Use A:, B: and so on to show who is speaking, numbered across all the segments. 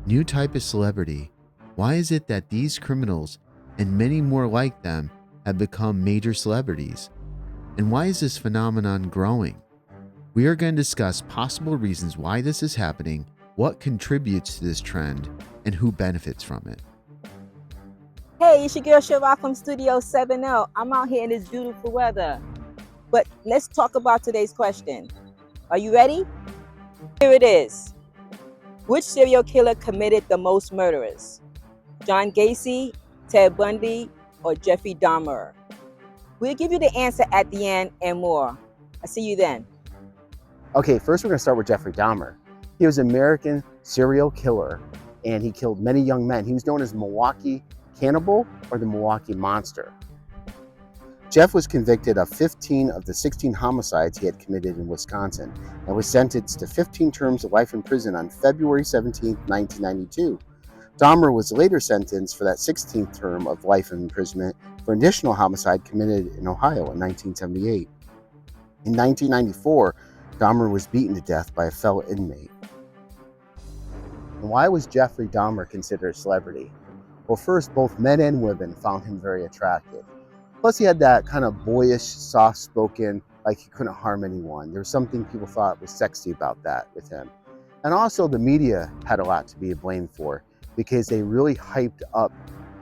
A: New type of celebrity. Why is it that these criminals and many more like them have become major celebrities? And why is this phenomenon growing? We are going to discuss possible reasons why this is happening, what contributes to this trend, and who benefits from it.
B: Hey, it's your girl Shavak from Studio 7L. I'm out here in this beautiful weather. But let's talk about today's question. Are you ready? Here it is. Which serial killer committed the most murders? John Gacy, Ted Bundy, or Jeffrey Dahmer? We'll give you the answer at the end and more. I'll see you then.
C: Okay, first we're going to start with Jeffrey Dahmer. He was an American serial killer, and he killed many young men. He was known as Milwaukee Cannibal or the Milwaukee Monster. Jeff was convicted of 15 of the 16 homicides he had committed in Wisconsin and was sentenced to 15 terms of life in prison on February 17, 1992. Dahmer was later sentenced for that 16th term of life imprisonment for an additional homicide committed in Ohio in 1978. In 1994, Dahmer was beaten to death by a fellow inmate. And why was Jeffrey Dahmer considered a celebrity? Well, first, both men and women found him very attractive. Plus, he had that kind of boyish, soft-spoken, like he couldn't harm anyone. There was something people thought was sexy about that with him. And also, the media had a lot to be blamed for because they really hyped up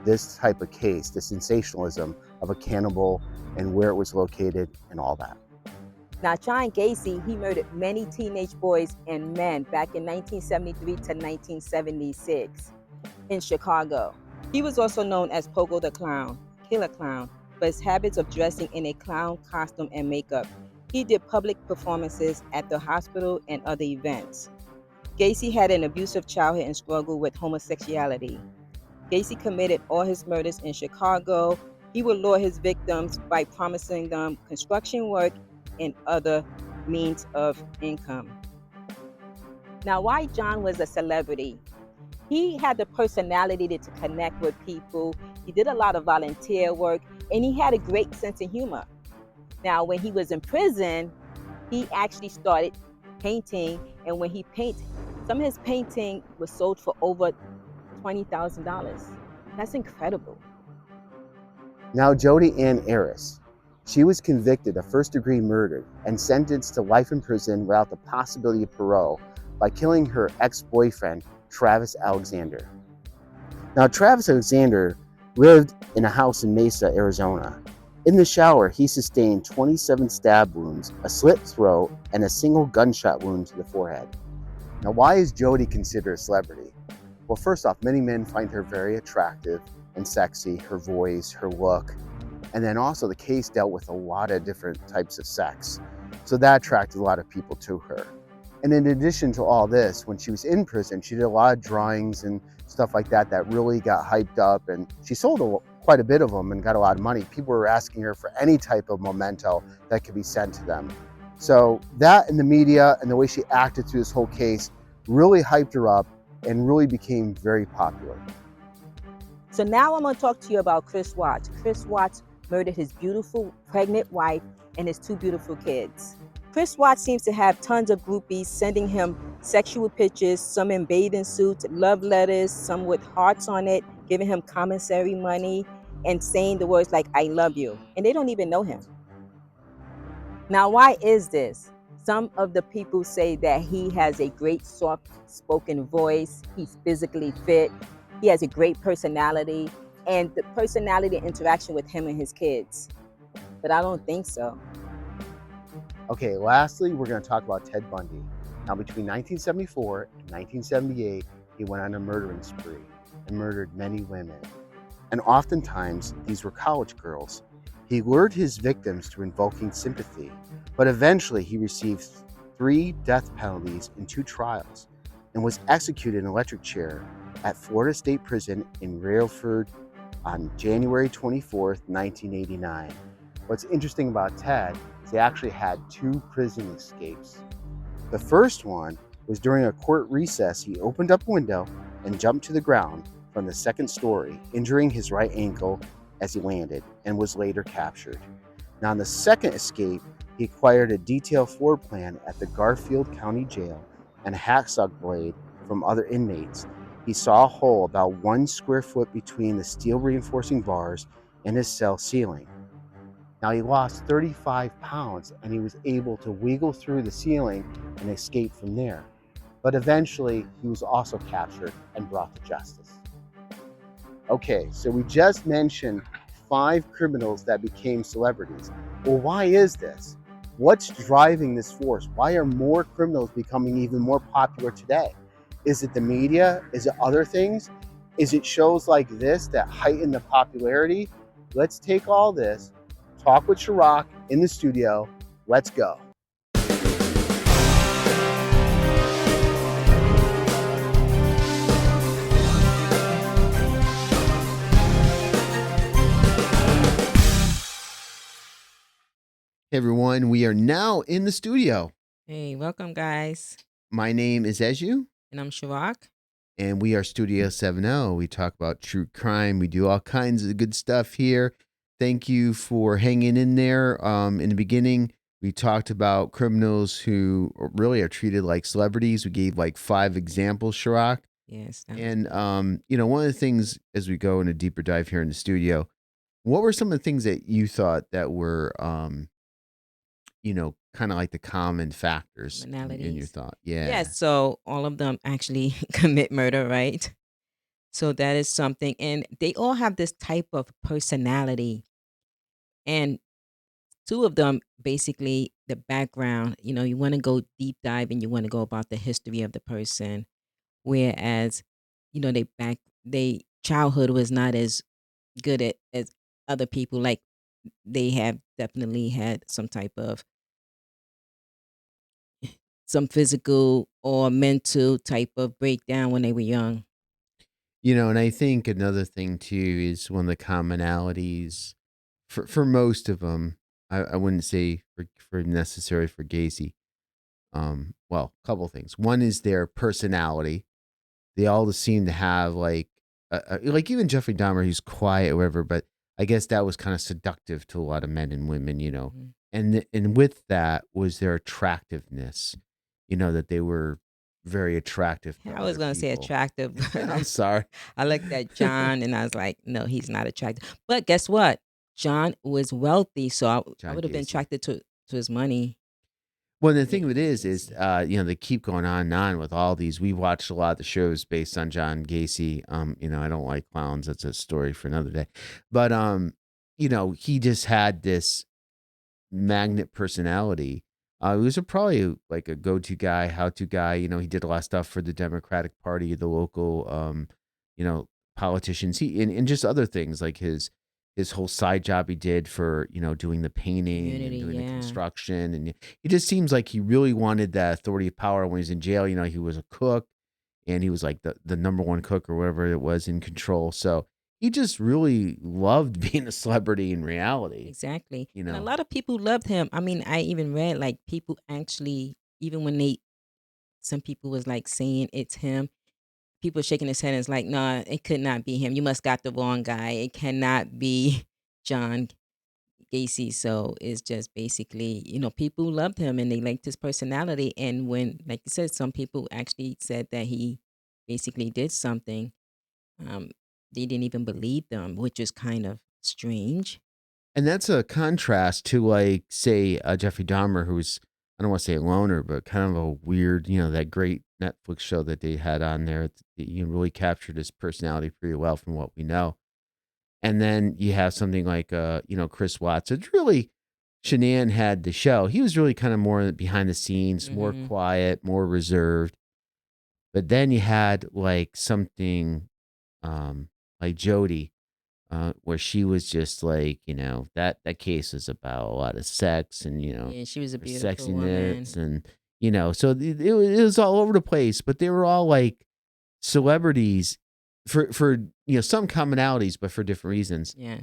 C: this type of case, the sensationalism of a cannibal and where it was located and all that.
B: Now, John Gacy, he murdered many teenage boys and men back in 1973 to 1976 in Chicago. He was also known as Pogo the Clown, Killer Clown, for his habits of dressing in a clown costume and makeup. He did public performances at the hospital and other events. Gacy had an abusive childhood and struggled with homosexuality. Gacy committed all his murders in Chicago. He would lure his victims by promising them construction work and other means of income. Now, why John was a celebrity? He had the personality to connect with people. He did a lot of volunteer work, and he had a great sense of humor. Now, when he was in prison, he actually started painting, and when he painted, some of his painting was sold for over $20,000. That's incredible.
C: Now, Jodi Arias. She was convicted of first-degree murder and sentenced to life in prison without the possibility of parole by killing her ex-boyfriend, Travis Alexander. Now, Travis Alexander lived in a house in Mesa, Arizona. In the shower, he sustained 27 stab wounds, a slit throat, and a single gunshot wound to the forehead. Now, why is Jodi considered a celebrity? Well, first off, many men find her very attractive and sexy, her voice, her look. And then also the case dealt with a lot of different types of sex. So that attracted a lot of people to her. And in addition to all this, when she was in prison, she did a lot of drawings and stuff like that that really got hyped up. And she sold quite a bit of them and got a lot of money. People were asking her for any type of memento that could be sent to them. So that and the media and the way she acted through this whole case really hyped her up and really became very popular.
B: So now I'm going to talk to you about Chris Watts. Chris Watts murdered his beautiful pregnant wife and his two beautiful kids. Chris Watts seems to have tons of groupies sending him sexual pictures, some in bathing suits, love letters, some with hearts on it, giving him commissary money and saying the words like, "I love you." And they don't even know him. Now, why is this? Some of the people say that he has a great soft-spoken voice, he's physically fit, he has a great personality, and the personality interaction with him and his kids. But I don't think so.
C: Okay, lastly, we're going to talk about Ted Bundy. Now, between 1974 and 1978, he went on a murdering spree and murdered many women. And oftentimes, these were college girls. He lured his victims to invoking sympathy, but eventually he received 3 death penalties in 2 trials and was executed in an electric chair at Florida State Prison in Railford on January 24th, 1989. What's interesting about Ted is he actually had 2 prison escapes. The first one was during a court recess. He opened up a window and jumped to the ground from the 2nd story, injuring his right ankle as he landed, and was later captured. Now, in the second escape, he acquired a detailed floor plan at the Garfield County Jail and a hacksaw blade from other inmates. He saw a hole about 1 square foot between the steel reinforcing bars and his cell ceiling. Now he lost 35 pounds and he was able to wiggle through the ceiling and escape from there. But eventually he was also captured and brought to justice. Okay, so we just mentioned 5 criminals that became celebrities. Well, why is this? What's driving this force? Why are more criminals becoming even more popular today? Is it the media? Is it other things? Is it shows like this that heighten the popularity? Let's take all this, talk with Chirac in the studio. Let's go.
A: Hey everyone, we are now in the studio.
B: Hey, welcome, guys.
A: My name is Eju,
B: And I'm Chirac.
A: and we are Studio 70. We talk about true crime. We do all kinds of good stuff here. Thank you for hanging in there. In the beginning, we talked about criminals who really are treated like celebrities. We gave like 5 examples, Chirac.
B: Yes.
A: And, one of the things as we go in a deeper dive here in the studio, what were some of the things that you thought that were, kind of like the common factors in your
B: Commonalities.
A: thought?
B: Yeah,
A: Yeah.
B: so all of them actually commit murder, right? So that is something. And they all have this type of personality. And 2 of them, basically, the background, you want to go deep dive and you want to go about the history of the person. Whereas, they childhood was not as good as other people. Like they have definitely had some physical or mental type of breakdown when they were young.
A: And I think another thing too is one of the commonalities for most of them. I wouldn't say for necessary for Gacy. Well, a couple things. One is their personality. They all just seem to have like even Jeffrey Dahmer, he's quiet or whatever, but I guess that was kind of seductive to a lot of men and women.
B: Mhm.
A: And with that was their attractiveness, that they were very attractive to
B: I was
A: other
B: gonna say
A: people.
B: attractive, but
A: I'm sorry.
B: I looked at John and I was like, no, he's not attractive. But guess what? John was wealthy, so I
A: John
B: would have been
A: Gacy.
B: attracted to his money.
A: Well, the thing
B: Yeah,
A: of it is,
B: Gacy.
A: they keep going on and on with all these. We watched a lot of the shows based on John Gacy. I don't like clowns. That's a story for another day. But he just had this magnet personality. He was probably like a go-to guy, how-to guy. He did a lot of stuff for the Democratic Party, the local, you know, politicians. And just other things like his whole side job he did for doing the painting and
B: Community,
A: doing the
B: yeah.
A: construction. And it just seems like he really wanted that authority of power when he was in jail. He was a cook and he was like the number one cook or whatever it was in control. So he just really loved being a celebrity in reality.
B: Exactly.
A: You
B: And a
A: know.
B: lot of people loved him. I mean, I even read like people actually, even when some people was like saying it's him, people shaking his head and it's like, nah, it could not be him. You must got the wrong guy. It cannot be John Gacy. So it's just basically, people loved him and they liked his personality. And when, like you said, some people actually said that he basically did something, um, they didn't even believe them, which is kind of strange.
A: And that's a contrast to like, say, Jeffrey Dahmer, who's I don't want to say a loner, but kind of a weird, that great Netflix show that they had on there. Really captured his personality pretty well from what we know. And then you have something like, Chris Watts. It's really Shanann had the show. He was really kind of more behind the scenes, more
B: Hmm.
A: quiet, more reserved. But then you had like something um, like Jodi where she was just like, that case is about a lot of sex and,
B: Yeah, she was a
A: her
B: beautiful woman.
A: sexiness and, so it was all over the place, but they were all like celebrities for, some commonalities, but for different reasons.
B: Yeah.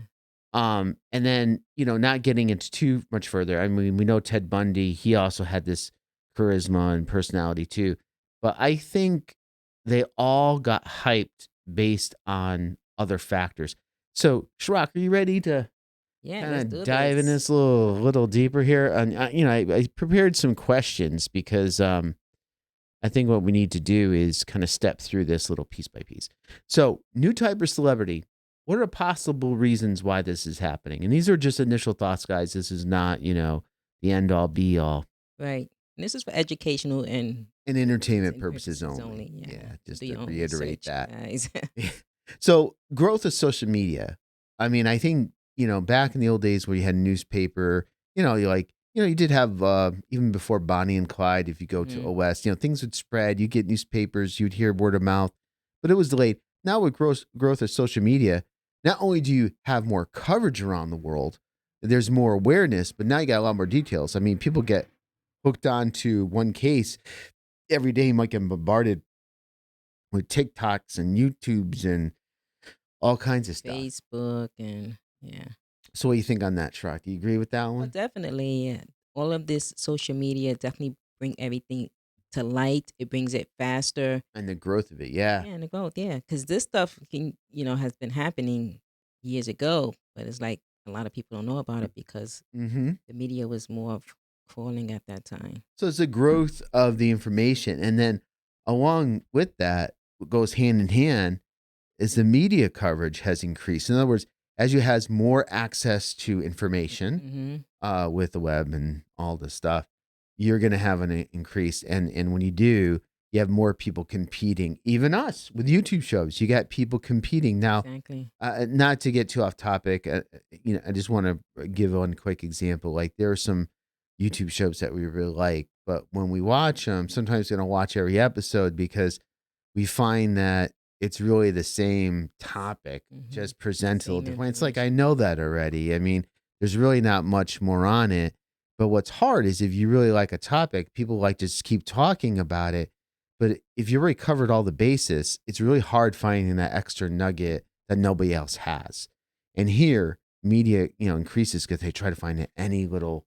A: And then, not getting into too much further. I mean, we know Ted Bundy, he also had this charisma and personality too. But I think they all got hyped based on other factors. So, Shrock, are you ready to
B: Yeah,
A: kind
B: let's
A: of
B: do
A: dive in
B: this.
A: this little deeper here? And I prepared some questions because I think what we need to do is kind of step through this little piece by piece. So, new type of celebrity. What are possible reasons why this is happening? And these are just initial thoughts, guys. This is not, the end all be all.
B: Right. And this is for educational
A: And entertainment
B: and
A: purposes
B: purposes
A: only.
B: only. Yeah.
A: Yeah, just
B: Do
A: to
B: your own
A: reiterate
B: research,
A: that.
B: guys.
A: So, growth of social media. I mean, I think, back in the old days where you had newspaper, you did have, even before Bonnie and Clyde, if you go to
B: hmm
A: OS, things would spread. You get newspapers, you'd hear word of mouth, but it was delayed. Now, with growth of social media, not only do you have more coverage around the world, there's more awareness, but now you got a lot more details. I mean, people get hooked on to one case every day, you might get bombarded with TikToks and YouTubes and all kinds of stuff.
B: Facebook and yeah.
A: So what do you think on that, Shrock? Do you agree with that
B: Oh,
A: one?
B: definitely. Yeah. All of this social media definitely bring everything to light. It brings it faster.
A: And the growth of it, yeah.
B: Yeah, and the growth. Yeah, because this stuff has been happening years ago, but it's like a lot of people don't know about it because
A: Mm-hmm.
B: the media was more of crawling at that time.
A: So it's the growth of the information. And then along with that, what goes hand in hand is the media coverage has increased. In other words, as you has more access to information
B: hmm
A: with the web and all this stuff, you're going to have an increase. And when you do, you have more people competing. Even us with YouTube shows, you got people competing now.
B: Exactly.
A: Not to get too off topic, I just want to give one quick example. Like there are some YouTube shows that we really like, but when we watch them, sometimes we don't watch every episode because we find that it's really the same topic,
B: hmm
A: just presented a little
B: Same
A: different. It's like I
B: information.
A: know that already. I mean, there's really not much more on it. But what's hard is if you really like a topic, people like to just keep talking about it. But if you already covered all the bases, it's really hard finding that extra nugget that nobody else has. And here, media, increases because they try to find any little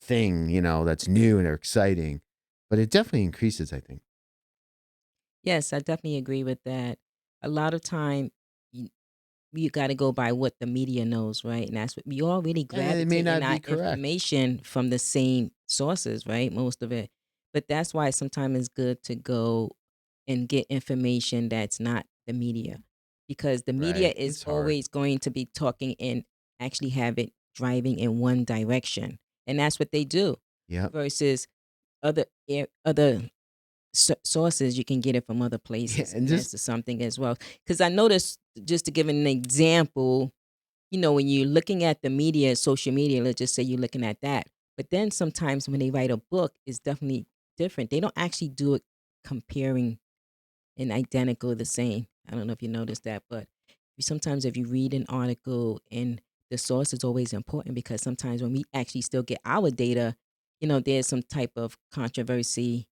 A: thing, that's new and exciting. But it definitely increases, I think.
B: Yes, I definitely agree with that. A lot of time, you got to go by what the media knows, right? And that's what we all really
A: And it may
B: gravitating
A: not
B: our
A: be correct.
B: information from the same sources, right? Most of it. But that's why sometimes it's good to go and get information that's not the media, because the media
A: Right.
B: is
A: It's hard.
B: always going to be talking and actually have it driving in one direction. And that's what they do
A: Yep.
B: versus other sources. You can get it from other
A: Yeah.
B: places,
A: And
B: and that's
A: just
B: just something as well. Because I noticed, just to give an example, when you're looking at the media, social media, let's just say you're looking at that, but then sometimes when they write a book, it's definitely different. They don't actually do it comparing and identical the same. I don't know if you noticed that, but sometimes if you read an article, and the source is always important, because sometimes when we actually still get our data, there's some type of controversy.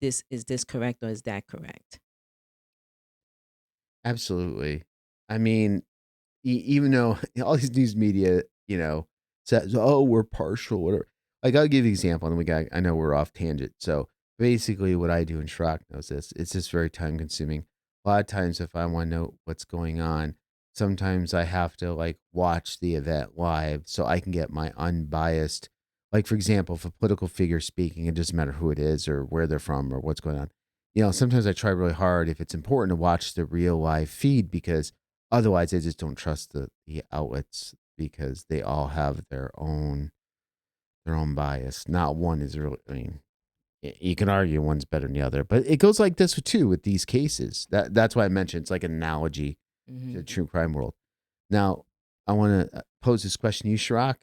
B: This correct, or is that correct?
A: absolutely. I mean, even though all these news media, says, "Oh, we're partial," whatever. Like I'll give you an example, and I know we're off tangent. So basically, what I do, and Schrock knows this, it's just very time consuming. A lot of times, if I want to know what's going on, sometimes I have to like watch the event live so I can get my unbiased. Like for example, if a political figure speaking, it doesn't matter who it is or where they're from or what's going on. Sometimes I try really hard if it's important to watch the real live feed because otherwise, I just don't trust the outlets because they all have their own bias. Not one is really. I mean, you can argue one's better than the other, but it goes like this too with these cases. That's why I mentioned it's like an analogy to
B: hmm
A: the true crime world. Now, I want to pose this question to you, Shrock.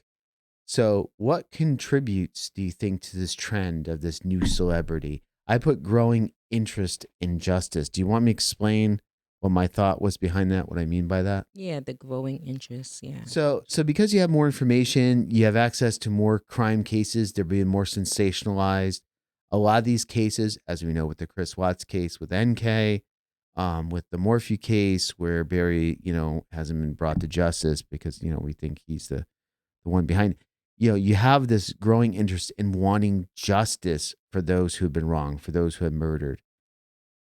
A: So, what contributes, do you think, to this trend of this new celebrity? I put growing interest in justice. Do you want me to explain what my thought was behind that? What I mean by that?
B: Yeah, the growing interest. Yeah.
A: So because you have more information, you have access to more crime cases. They're being more sensationalized. A lot of these cases, as we know with the Chris Watts case with NK, with the Morphew case where Barry, hasn't been brought to justice because we think he's the one behind. You have this growing interest in wanting justice for those who have been wrong, for those who have murdered.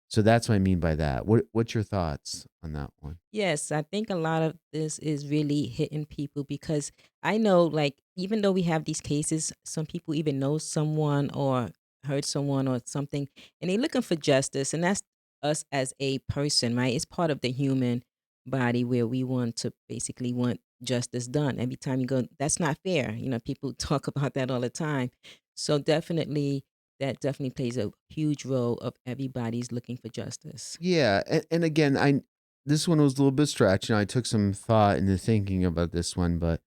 A: So that's what I mean by that. What's your thoughts on that one?
B: Yes, I think a lot of this is really hitting people, because I know, like, even though we have these cases, some people even know someone, or hurt someone or something, and they're looking for justice, and that's us as a person, right? It's part of the human body where we want to basically want justice done. Every time you go, that's not fair. People talk about that all the time. So definitely, that definitely plays a huge role of everybody's looking for justice.
A: Yeah, and again, I this one was a little bit stretched. I took some thought into thinking about this one, but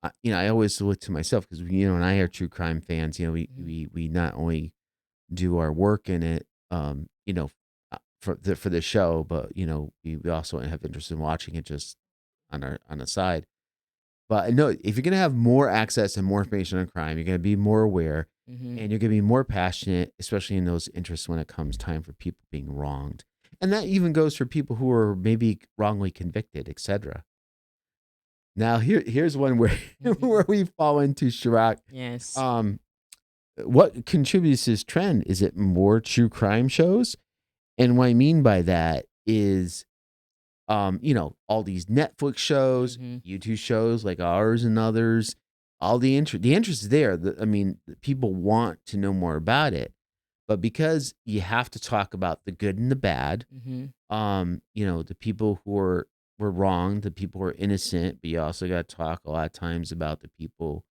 A: I always look to myself because and I are true crime fans.
B: Mhm.
A: We not only do our work in it, for the show, but we also have interest in watching it just on the side. But I know if you're gonna have more access and more information on crime, you're gonna be more aware,
B: Mhm.
A: and you're gonna be more passionate, especially in those interests when it comes time for people being wronged. And that even goes for people who are maybe wrongly convicted, etc. Now here's one where
B: Mhm.
A: where we fall into Chirac.
B: Yes.
A: Um, what contributes to this trend? Is it more true crime shows? And what I mean by that is all these Netflix shows,
B: Mhm.
A: YouTube shows like ours and others, all the interest is there. The people want to know more about it. But because you have to talk about the good and the bad,
B: Mhm.
A: the people who were wrong, the people who are innocent, but you also got to talk a lot of times about the people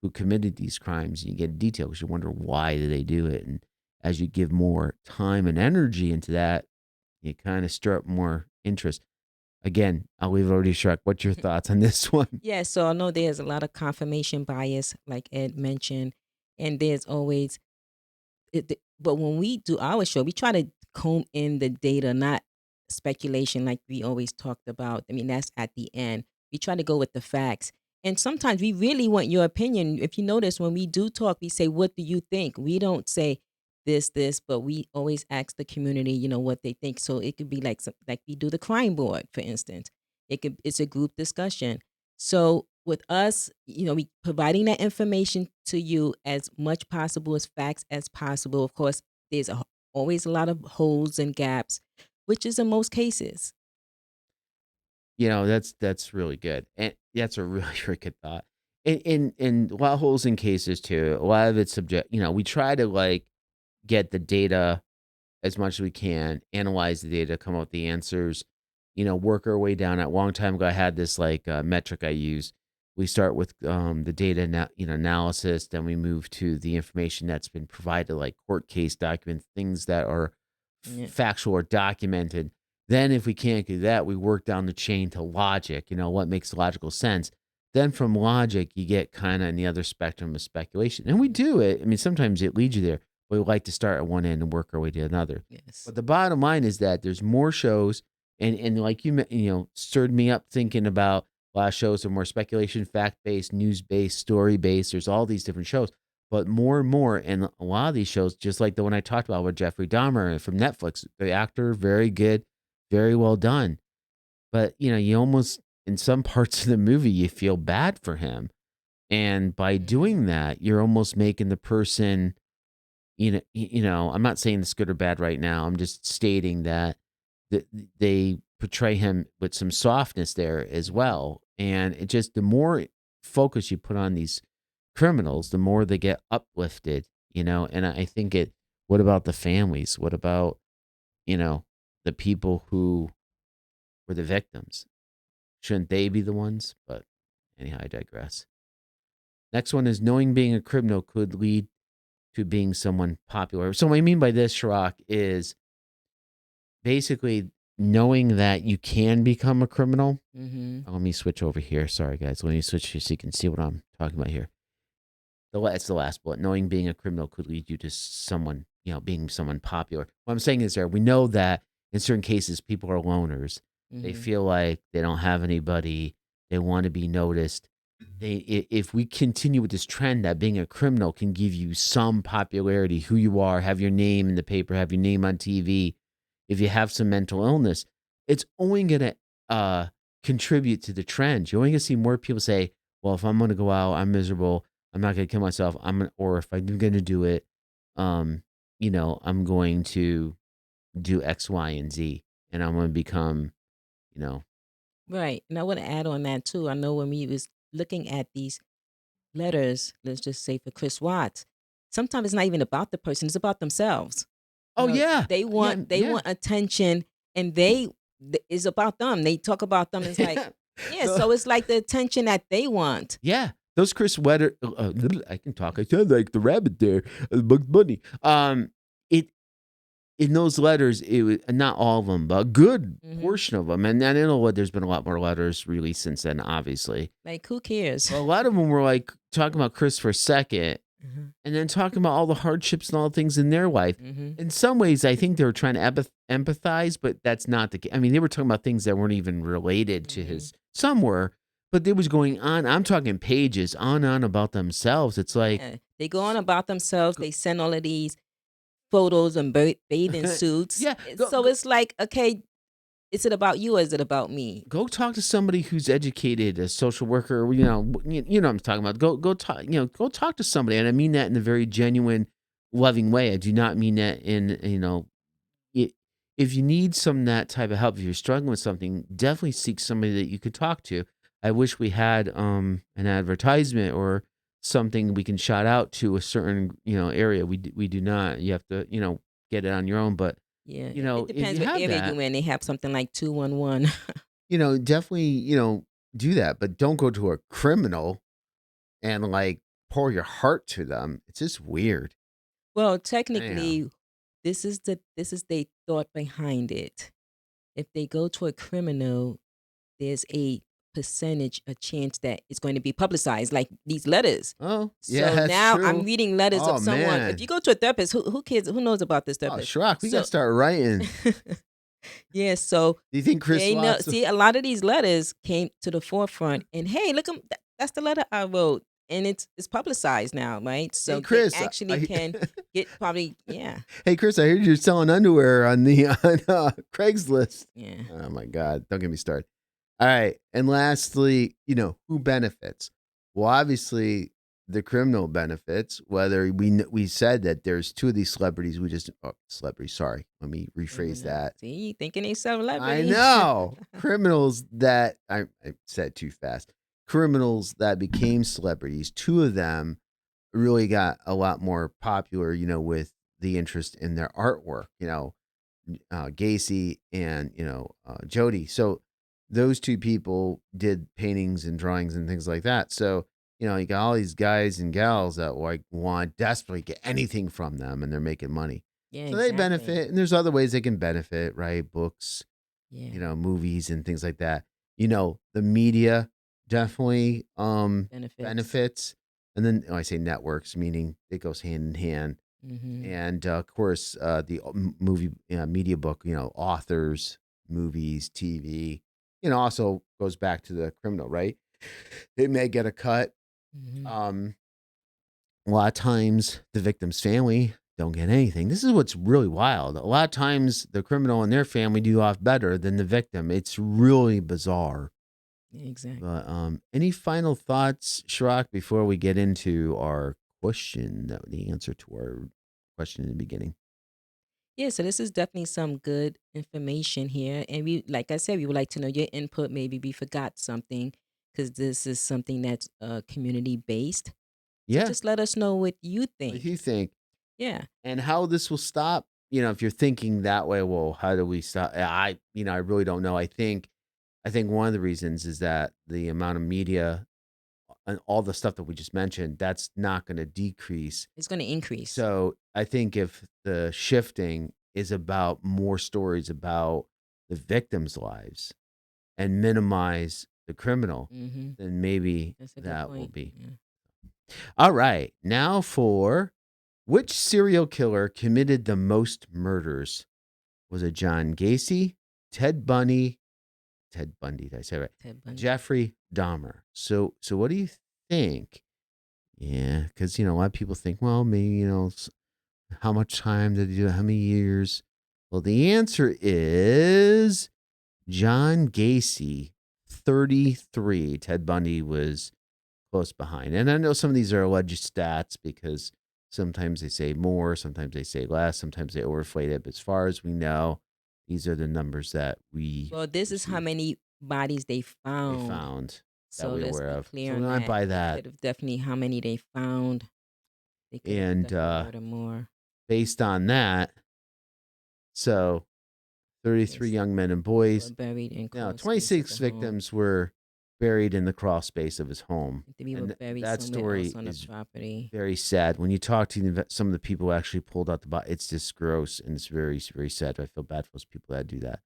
A: who committed these crimes. And you get detail because you wonder why did they do it. And as you give more time and energy into that, you kind of stir up more interest. Again, I'll leave it over to you, Shrek. What's your thoughts on this one?
B: Yeah, so I know there's a lot of confirmation bias, like Ed mentioned, and there's always but when we do our show, we try to comb in the data, not speculation like we always talked about. I mean, that's at the end. We try to go with the facts. And sometimes we really want your opinion. If you notice, when we do talk, we say, "What do you think?" We don't say this, but we always ask the community, what they think. So it could be like like we do the crime board, for instance. It's a group discussion. So with us, we providing that information to you as much possible as facts as possible. Of course, there's always a lot of holes and gaps, which is in most cases.
A: That's really good, and that's a really really good thought. And a lot of holes in cases too. A lot of it's subject. We try to get the data as much as we can, analyze the data, come up with the answers, work our way down. At a long time ago, I had this metric I use. We start with the data, analysis, then we move to the information that's been provided, like court case documents, things that are
B: Yeah.
A: factual or documented. Then, if we can't do that, we work down the chain to logic. What makes logical sense. Then, from logic, you get kind of in the other spectrum of speculation, and we do it. I mean, sometimes it leads you there. We like to start at one end and work our way to another.
B: Yes.
A: But the bottom line is that there's more shows, and like stirred me up thinking about a lot of shows are more speculation, fact based, news based, story based. There's all these different shows, but more and more, and a lot of these shows, just like the one I talked about with Jeffrey Dahmer from Netflix, the actor very good, very well done. But you almost in some parts of the movie you feel bad for him, and by
B: Mhm.
A: doing that, you're almost making the person I'm not saying it's good or bad right now. I'm just stating that they portray him with some softness there as
B: Mhm.
A: well. And it just the more focus you put on these criminals, the more they get uplifted. And I think what about the families? What about, you know, the people who were the victims? Shouldn't they be the ones? But anyhow, I digress. Next one is knowing being a criminal could lead to being someone popular. So what I mean by this, Shrock, is basically knowing that you can become a criminal.
B: Mhm.
A: Let me switch over here. Sorry, guys. Let me switch here so you can see what I'm talking about here. It's the last bullet. Knowing being a criminal could lead you to someone, being someone popular. What I'm saying is we know that in certain cases, people are loners. They
B: Mhm.
A: feel like they don't have anybody. They want to be noticed. If we continue with this trend that being a criminal can give you some popularity, who you are, have your name in the paper, have your name on TV, if you have some mental illness, it's only going to contribute to the trend. You're only going to see more people say, well, if I'm going to go out, I'm miserable. I'm not going to kill myself. Or if I'm going to do it, um, I'm going to do X, Y, and Z, and I'm going to become, you know,
B: Right. And I want to add on that too. I know when we was looking at these letters, let's just say for Chris Watts, sometimes it's not even about the person; it's about themselves.
A: Oh yeah,
B: They
A: yeah,
B: want
A: yeah.
B: attention, and it's about them. They talk about them. It's like, yeah,
A: The-
B: so it's like the attention that they want.
A: yeah, those Chris Wetter. I can talk. I sound like the rabbit there, Bugs Bunny. It in those letters, it was not all of them, but a good
B: Hmm.
A: portion of them. And then you know what? There's been a lot more letters released since then, obviously.
B: Like, who cares?
A: But a lot of them were like talking about Chris for a second,
B: Hmm.
A: and then talking about all the hardships and all the things in their life.
B: Hmm.
A: In some ways, I think they were trying to empathize, but that's not the case. I mean, they were talking about things that weren't even related to
B: Hmm.
A: his. Some were, but it was going on. I'm talking pages on and on about themselves. It's like,
B: Yeah, they go on about themselves. They send all of these photos and bathing suits.
A: yeah,
B: So it's like, okay, is it about you or is it about me?
A: go talk to somebody who's educated, a social worker. You know what I'm talking about. Go talk. Go talk to somebody, and I mean that in a very genuine, loving way. I do not mean that in it, if you need some that type of help, if you're struggling with something, definitely seek somebody that you could talk to. I wish we had an advertisement or something we can shout out to a certain area. We do not. You have to get it on your own. But
B: Yeah, it
A: if
B: depends
A: you
B: what
A: have
B: area
A: that,
B: you're in. They have something like 211.
A: definitely do that. But don't go to a criminal and like pour your heart to them. It's just weird.
B: Well,
A: Damn.
B: technically, this is the thought behind it. If they go to a criminal, there's a percentage, a chance that it's going to be publicized, like these letters.
A: Oh yeah,
B: So
A: that's
B: now I'm
A: true.
B: reading letters of
A: Oh
B: someone. If
A: man.
B: you go to a therapist, who cares? Who knows about this
A: Oh,
B: therapist?
A: Shrock, we gotta
B: So
A: start writing.
B: yeah, so
A: Do you think Chris
B: they know.
A: Watts?
B: See, a lot of these letters came to the forefront, and hey, look, that's the letter I wrote, and it's publicized now, right?
A: Hey
B: So they
A: Chris,
B: actually can get probably, yeah,
A: hey Chris, I heard you're selling underwear on the on Craigslist.
B: yeah.
A: Oh my God, don't get me started. All right, and lastly, who benefits? Well, obviously the criminal benefits. Whether we said that there's two of these celebrities, celebrities. Sorry, let me rephrase
B: Criminal.
A: that.
B: See, you thinking they
A: I
B: celebrity?
A: know criminals that I said too fast. Criminals that became celebrities. Two of them really got a lot more popular, with the interest in their artwork, Gacy and, Jodi. So those two people did paintings and drawings and things like that. So, you got all these guys and gals that like want desperately get anything from them and they're making money.
B: Yeah,
A: So they
B: exactly.
A: benefit. And there's other ways they can benefit, right? Books,
B: Yeah,
A: movies and things like that. The media definitely
B: benefits.
A: benefits. And then I say networks, meaning it goes hand in hand.
B: Hmm.
A: And of course, the movie media book, authors, movies, TV, also goes back to the criminal, right? It may get a cut.
B: Hmm.
A: Um, a lot of times, the victim's family don't get anything. This is what's really wild. A lot of times, the criminal and their family do off better than the victim. It's really bizarre.
B: Exactly.
A: But any final thoughts, Shrock, before we get into our question, the answer to our question in the beginning?
B: Yeah, so this is definitely some good information here. And we, like I said, we would like to know your input. Maybe we forgot something because this is something that's community based. So
A: Yeah.
B: just let us know what you
A: What do
B: think.
A: you think?
B: Yeah.
A: And how this will stop? If you're thinking that way, well, how do we stop? I really don't know. I think one of the reasons is that the amount of media and all the stuff that we just mentioned, that's not going to decrease.
B: It's going to increase.
A: So I think if the shifting is about more stories about the victims' lives and minimize the criminal,
B: Hmm.
A: then maybe
B: That's a good
A: that will
B: point.
A: be.
B: Yeah.
A: All right. Now for which serial killer committed the most murders? Was it John Gacy, Ted Bundy, did I say right?
B: Ted Bundy.
A: Jeffrey Dahmer. So what do you think? Yeah, because a lot of people think, well, maybe how much time did he do? How many years? Well, the answer is John Gacy, 33. Ted Bundy was close behind. And I know some of these are alleged stats because sometimes they say more, sometimes they say less, sometimes they overflate it. But as far as we know, these are the numbers that we
B: Well, this is how
A: received.
B: many bodies they
A: They
B: found.
A: found that
B: So
A: we're
B: let's
A: aware
B: be
A: of.
B: clear
A: So
B: on
A: we might
B: that.
A: buy
B: They
A: that.
B: could have definitely how many they found. They could have
A: And
B: definitely murdered more.
A: based on that, so 33
B: Yes,
A: young men and
B: they were
A: boys.
B: buried in
A: Now,
B: crawl space of
A: 26
B: the home.
A: victims were buried in the crawl space of his home.
B: 3 were
A: And
B: buried
A: that
B: somewhere else
A: story
B: on the
A: is
B: property.
A: very sad. When you talk to some of the people who actually pulled out the body, it's just gross and it's very, very sad. I feel bad for those people that do that.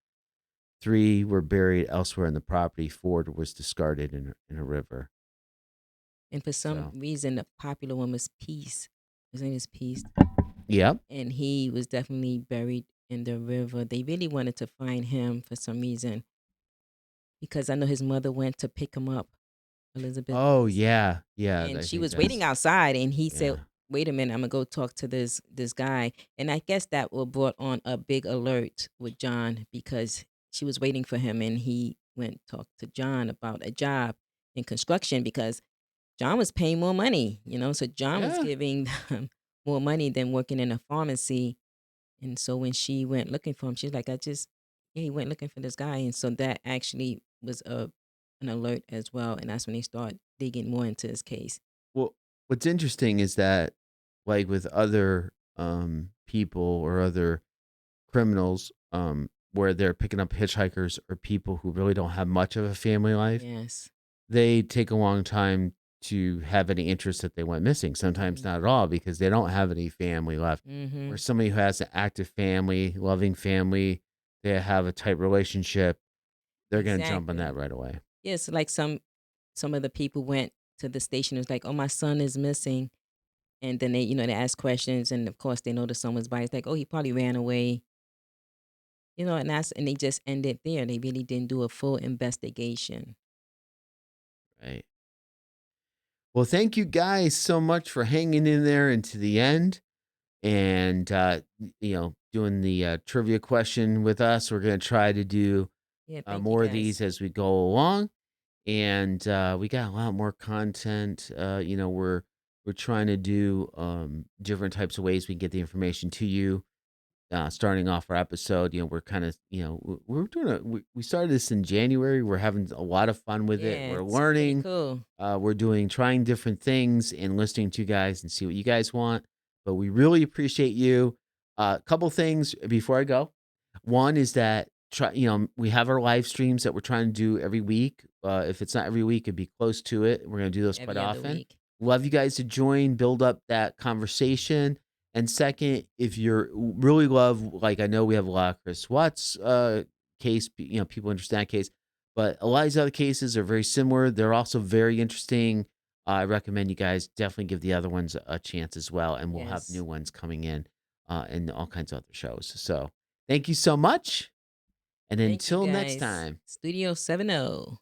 A: 3 were buried elsewhere in the property. 4 was discarded in a river.
B: And for some
A: So,
B: reason, the popular one was Peace. His name is Peace.
A: yep.
B: And he was definitely buried in the river. They really wanted to find him for some reason because I know his mother went to pick him up, Elizabeth
A: Oh,
B: Gacy.
A: yeah. Yeah.
B: And
A: I
B: she
A: think
B: was waiting
A: that's,
B: outside and he said,
A: yeah.
B: "Wait a minute, I'm gonna go talk to this guy." And I guess that will brought on a big alert with John because she was waiting for him and he went talk to John about a job in construction because John was paying more money, so John was
A: Yeah.
B: giving them more money than working in a pharmacy. And so when she went looking for him, she's like, yeah, he went looking for this guy. And so that actually was an alert as well. And that's when they start digging more into his case.
A: Well, what's interesting is that, like with other people or other criminals, where they're picking up hitchhikers or people who really don't have much of a family life,
B: Yes.
A: they take a long time to have any interest that they went missing. Sometimes not at all because they don't have any family left.
B: Mm-hmm.
A: Or somebody who has an active family, loving family, they have a tight relationship, they're going to jump on that
B: Exactly.
A: right away.
B: Yes, like some of the people went to the station. It was like, "Oh, my son is missing," and then they ask questions, and of course they know the son was by. It's like, "Oh, he probably ran away," and they just ended there. They really didn't do a full investigation.
A: Right. Well, thank you guys so much for hanging in there into the end and doing the trivia question with us. We're going to try to do
B: Yeah, thank you
A: more of
B: guys.
A: these as we go along, and we got a lot more content. We're trying to do different types of ways we can get the information to you. Starting off our episode, we're kind of, we're doing we started this in January. We're having a lot of fun with it.
B: Yeah,
A: We're
B: it's pretty
A: learning.
B: cool.
A: We're trying different things and listening to you guys and see what you guys want. But we really appreciate you. A couple things before I go. One is that we have our live streams that we're trying to do every week. If it's not every week, it'd be close to it. We're gonna do those quite
B: Every other
A: often.
B: week.
A: Love you guys to join, build up that conversation. And second, if you're really love, like I know we have a lot of Chris Watts case, people understand that case, but a lot of these other cases are very similar. They're also very interesting. I recommend you guys definitely give the other ones a chance as well, and we'll have
B: Yes.
A: new ones coming in and all kinds of other shows. So thank you so much, and
B: Thank you
A: until next
B: guys.
A: time.
B: Studio 70.